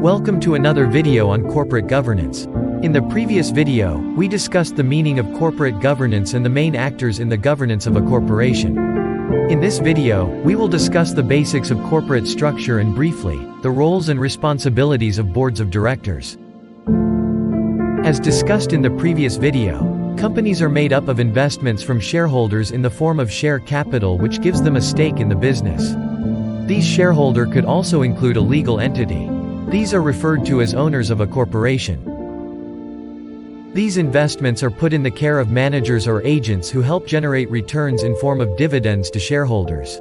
Welcome to another video on corporate governance. In the previous video, we discussed the meaning of corporate governance and the main actors in the governance of a corporation. In this video, we will discuss the basics of corporate structure and briefly, the roles and responsibilities of boards of directors. As discussed in the previous video, companies are made up of investments from shareholders in the form of share capital, which gives them a stake in the business. These shareholder could also include a legal entity. These are referred to as owners of a corporation. These investments are put in the care of managers or agents who help generate returns in form of dividends to shareholders.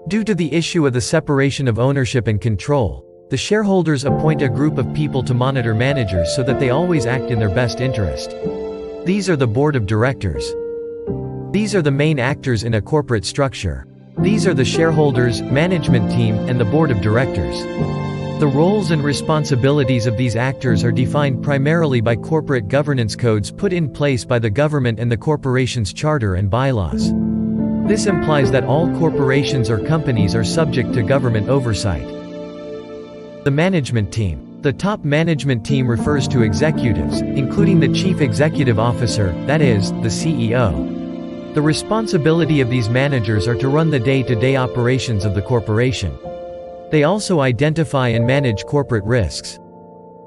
Due to the issue of the separation of ownership and control, the shareholders appoint a group of people to monitor managers so that they always act in their best interest. These are the board of directors. These are the main actors in a corporate structure. These are the shareholders, management team, and the board of directors. The roles and responsibilities of these actors are defined primarily by corporate governance codes put in place by the government and the corporation's charter and bylaws. This implies that all corporations or companies are subject to government oversight. The management team. The top management team refers to executives, including the chief executive officer, that is, the CEO. The responsibility of these managers are to run the day-to-day operations of the corporation. They also identify and manage corporate risks.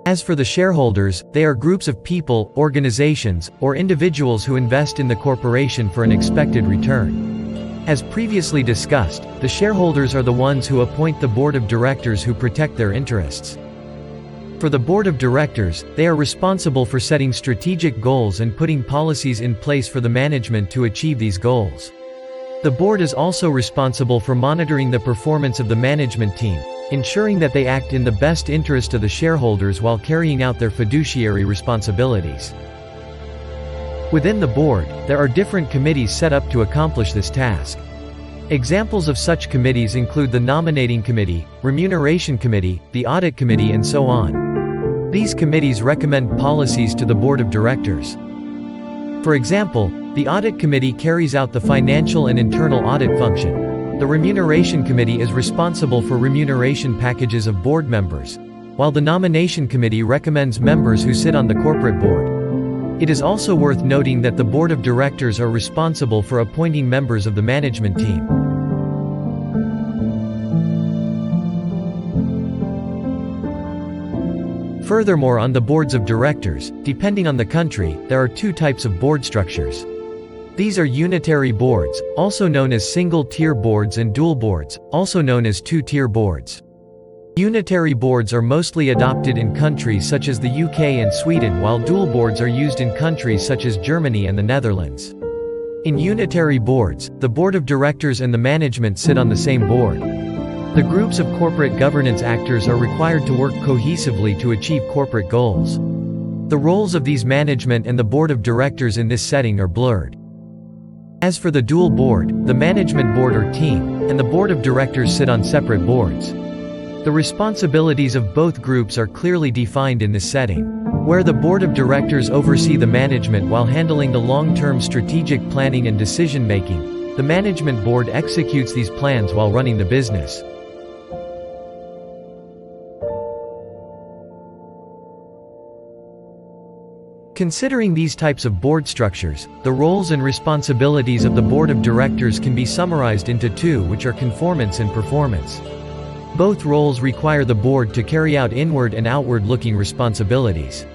As for the shareholders, they are groups of people, organizations, or individuals who invest in the corporation for an expected return. As previously discussed, the shareholders are the ones who appoint the board of directors who protect their interests. For the board of directors, they are responsible for setting strategic goals and putting policies in place for the management to achieve these goals. The board is also responsible for monitoring the performance of the management team, ensuring that they act in the best interest of the shareholders while carrying out their fiduciary responsibilities. Within the board, there are different committees set up to accomplish this task. Examples of such committees include the nominating committee, remuneration committee, the audit committee, and so on. These committees recommend policies to the board of directors. For example, the audit committee carries out the financial and internal audit function. The remuneration committee is responsible for remuneration packages of board members, while the nomination committee recommends members who sit on the corporate board. It is also worth noting that the board of directors are responsible for appointing members of the management team. Furthermore, on the boards of directors, depending on the country, there are two types of board structures. These are unitary boards, also known as single-tier boards, and dual boards, also known as two-tier boards. Unitary boards are mostly adopted in countries such as the UK and Sweden, while dual boards are used in countries such as Germany and the Netherlands. In unitary boards, the board of directors and the management sit on the same board. The groups of corporate governance actors are required to work cohesively to achieve corporate goals. The roles of these management and the board of directors in this setting are blurred. As for the dual board, the management board or team, and the board of directors sit on separate boards. The responsibilities of both groups are clearly defined in this setting, where the board of directors oversee the management while handling the long-term strategic planning and decision-making. The management board executes these plans while running the business. Considering these types of board structures, the roles and responsibilities of the board of directors can be summarized into two, which are conformance and performance. Both roles require the board to carry out inward and outward-looking responsibilities.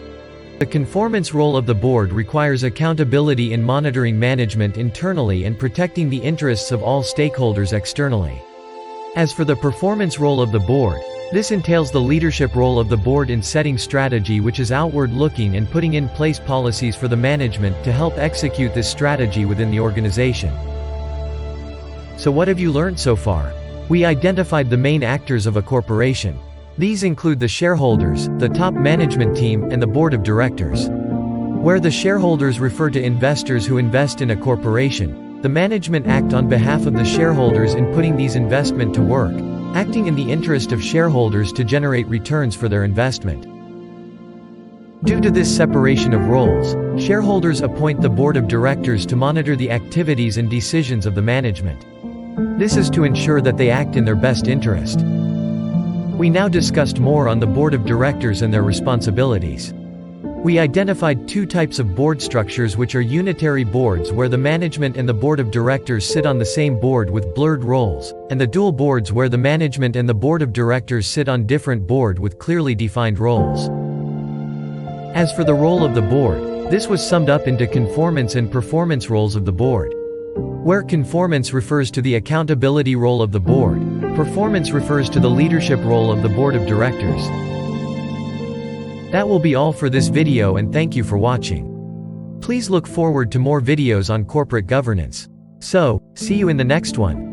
The conformance role of the board requires accountability in monitoring management internally and protecting the interests of all stakeholders externally. As for the performance role of the board, this entails the leadership role of the board in setting strategy, which is outward-looking, and putting in place policies for the management to help execute this strategy within the organization. So what have you learned so far? We identified the main actors of a corporation. These include the shareholders, the top management team, and the board of directors. Where the shareholders refer to investors who invest in a corporation, the management act on behalf of the shareholders in putting these investment to work, acting in the interest of shareholders to generate returns for their investment. Due to this separation of roles, shareholders appoint the board of directors to monitor the activities and decisions of the management. This is to ensure that they act in their best interest. We now discussed more on the board of directors and their responsibilities. We identified two types of board structures, which are unitary boards where the management and the board of directors sit on the same board with blurred roles, and the dual boards where the management and the board of directors sit on different board with clearly defined roles. As for the role of the board, this was summed up into conformance and performance roles of the board. Where conformance refers to the accountability role of the board, performance refers to the leadership role of the board of directors. That will be all for this video, and thank you for watching. Please look forward to more videos on corporate governance. So, see you in the next one.